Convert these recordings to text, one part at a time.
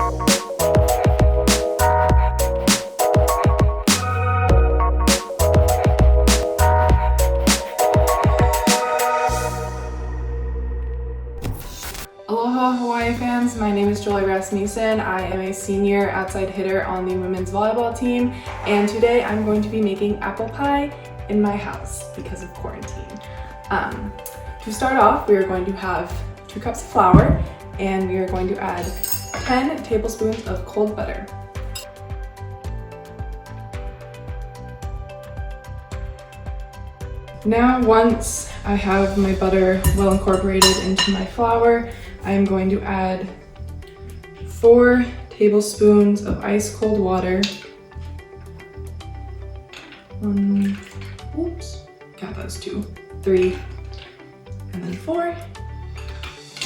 Aloha Hawaii fans, my name is Jolie Rasmussen. I am a senior outside hitter on the women's volleyball team, and today I'm going to be making apple pie in my house because of quarantine. To start off, we are going to have 2 cups of flour, and we are going to add 10 tablespoons of cold butter. Now, once I have my butter well incorporated into my flour, I am going to add 4 tablespoons of ice cold water. Oops, yeah, that's 2, 3, and then 4.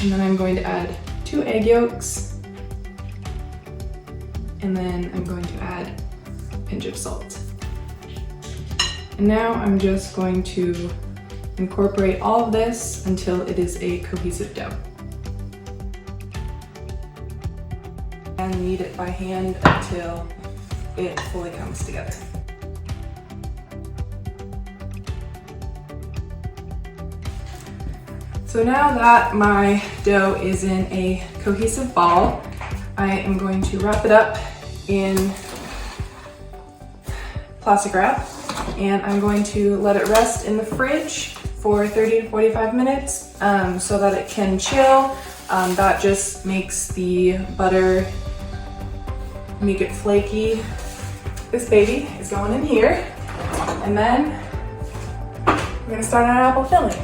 And then I'm going to add 2 egg yolks. And then I'm going to add a pinch of salt. And now I'm just going to incorporate all of this until it is a cohesive dough. And knead it by hand until it fully comes together. So now that my dough is in a cohesive ball, I am going to wrap it up in plastic wrap, and I'm going to let it rest in the fridge for 30 to 45 minutes so that it can chill. That just makes the butter make it flaky. This baby is going in here, and then we're gonna start on our apple filling.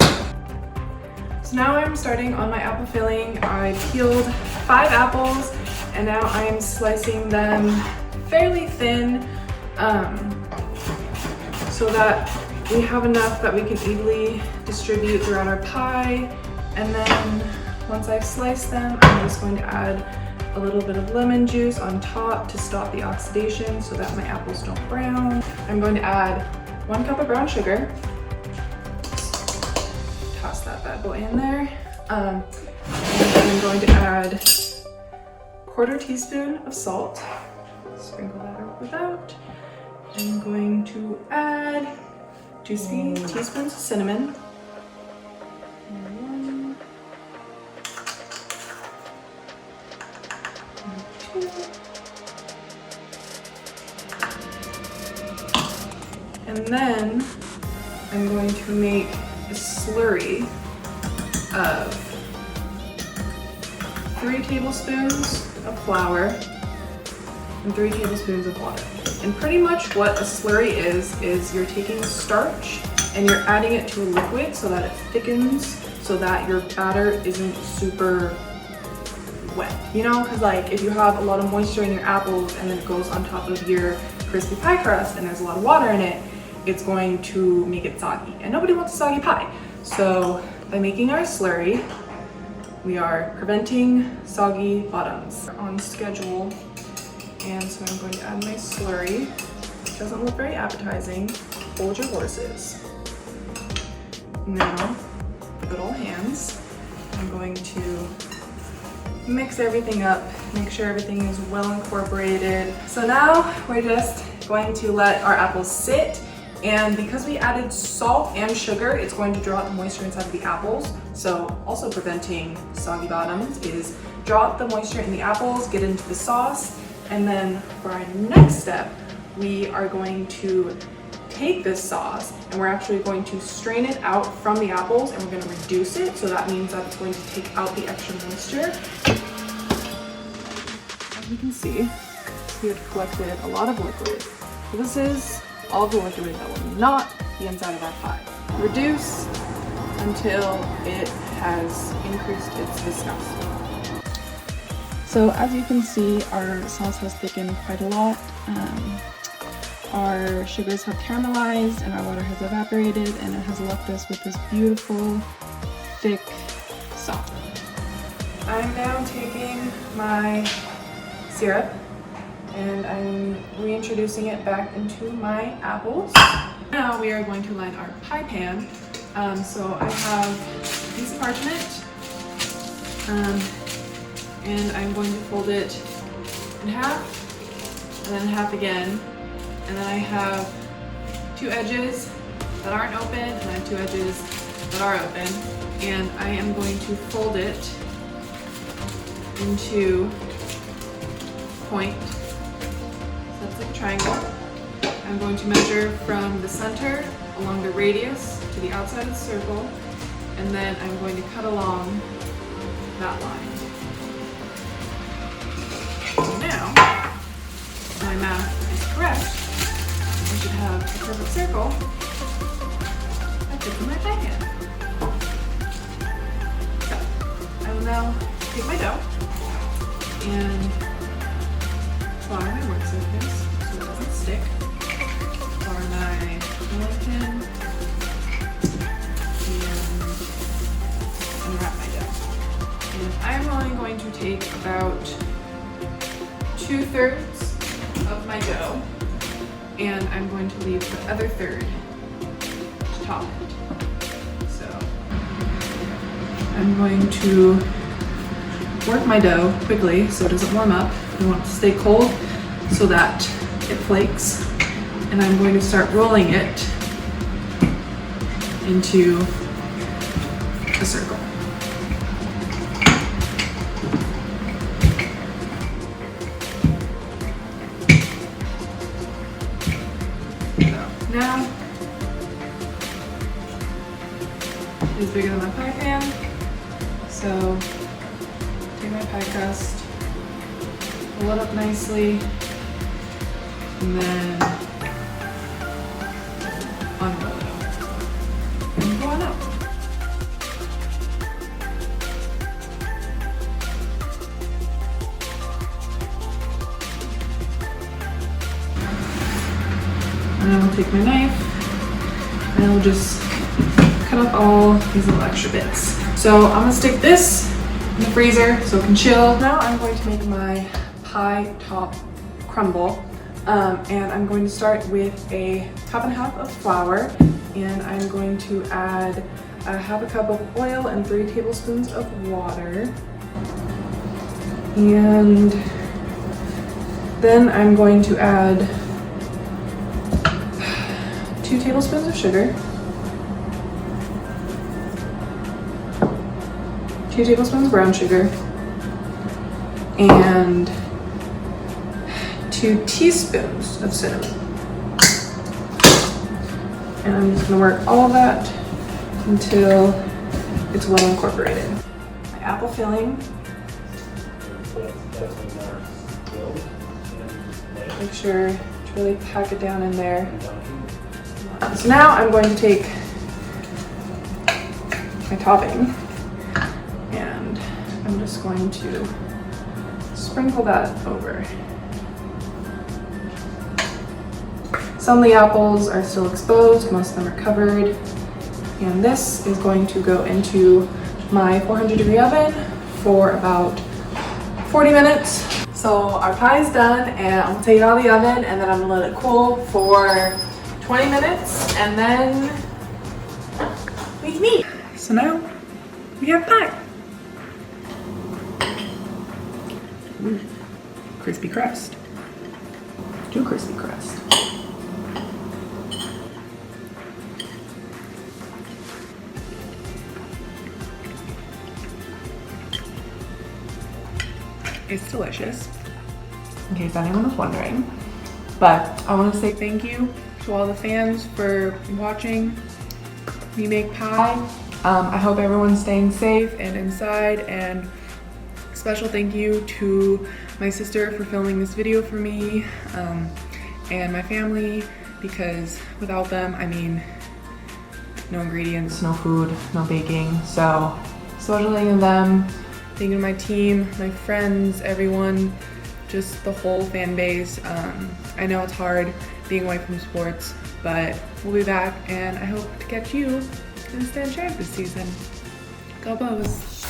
So now I'm starting on my apple filling. I peeled 5 apples, and now I'm slicing them fairly thin so that we have enough that we can evenly distribute throughout our pie. And then once I've sliced them, I'm just going to add a little bit of lemon juice on top to stop the oxidation so that my apples don't brown. I'm going to add 1 cup of brown sugar. Toss that bad boy in there. And I'm going to add 1/4 teaspoon of salt. Sprinkle that over that. I'm going to add 2 teaspoons of cinnamon. And then I'm going to make a slurry of 3 tablespoons of flour and 3 tablespoons of water. And pretty much what a slurry is you're taking starch and you're adding it to a liquid so that it thickens, so that your batter isn't super wet. You know, because like if you have a lot of moisture in your apples and then it goes on top of your crispy pie crust and there's a lot of water in it, it's going to make it soggy, and nobody wants a soggy pie. So by making our slurry, we are preventing soggy bottoms. We're on schedule, and so I'm going to add my slurry. It doesn't look very appetizing. Hold your horses. Now, good old hands, I'm going to mix everything up, make sure everything is well incorporated. So now we're just going to let our apples sit. And because we added salt and sugar, it's going to draw out the moisture inside of the apples. So also preventing soggy bottoms is draw out the moisture in the apples, get into the sauce, and then for our next step, we are going to take this sauce and we're actually going to strain it out from the apples, and we're going to reduce it. So that means that it's going to take out the extra moisture. As you can see, we have collected a lot of liquid. So this is all the liquid that will not be inside of our pie. Reduce until it has increased its viscosity. So as you can see, our sauce has thickened quite a lot. Our sugars have caramelized and our water has evaporated, and it has left us with this beautiful, thick sauce. I'm now taking my syrup and I'm reintroducing it back into my apples. Now we are going to line our pie pan. So I have a piece of parchment, and I'm going to fold it in half, and then half again. And then I have 2 edges that aren't open, and I have 2 edges that are open. And I am going to fold it into point. So that's like a triangle. I'm going to measure from the center along the radius to the outside of the circle, and then I'm going to cut along that line. So now, if my math is correct, I should have a perfect circle that fits in my pie pan. So, I will now take my dough and flour my work surface so it doesn't stick. Flour my rolling pin and unwrap my dough. And I'm only going to take about 2/3 of my dough, and I'm going to leave the other third to top it. So I'm going to work my dough quickly so it doesn't warm up. We want it to stay cold so that it flakes. And I'm going to start rolling it into a circle. So now, it's bigger than my pie pan. So take my pie crust, roll it up nicely, and then unroll it and go on up. And I will take my knife and I will just cut up all these little extra bits. So I'm gonna stick this in the freezer so it can chill. Now I'm going to make my pie top crumble. And I'm going to start with a 1.5 cups of flour, and I'm going to add 1/2 cup of oil and 3 tablespoons of water. And then I'm going to add 2 tablespoons of sugar, 2 tablespoons of brown sugar, and 2 teaspoons of cinnamon. And I'm just gonna work all of that until it's well incorporated. My apple filling. Make sure to really pack it down in there. So now I'm going to take my topping and I'm just going to sprinkle that over. Some of the apples are still exposed, most of them are covered. And this is going to go into my 400-degree oven for about 40 minutes. So our pie is done, and I'm gonna take it out of the oven and then I'm gonna let it cool for 20 minutes and then we can eat. So now we have pie. Ooh, crispy crust. Too crispy crust. It's delicious, in case anyone was wondering. But I want to say thank you to all the fans for watching me make pie. I hope everyone's staying safe and inside, and special thank you to my sister for filming this video for me, and my family, because without them, I mean, no ingredients, no food, no baking. So special thank you to them. Thank you to my team, my friends, everyone, just the whole fan base. I know it's hard being away from sports, but we'll be back, and I hope to catch you in the Stand Champ this season. Go Bows!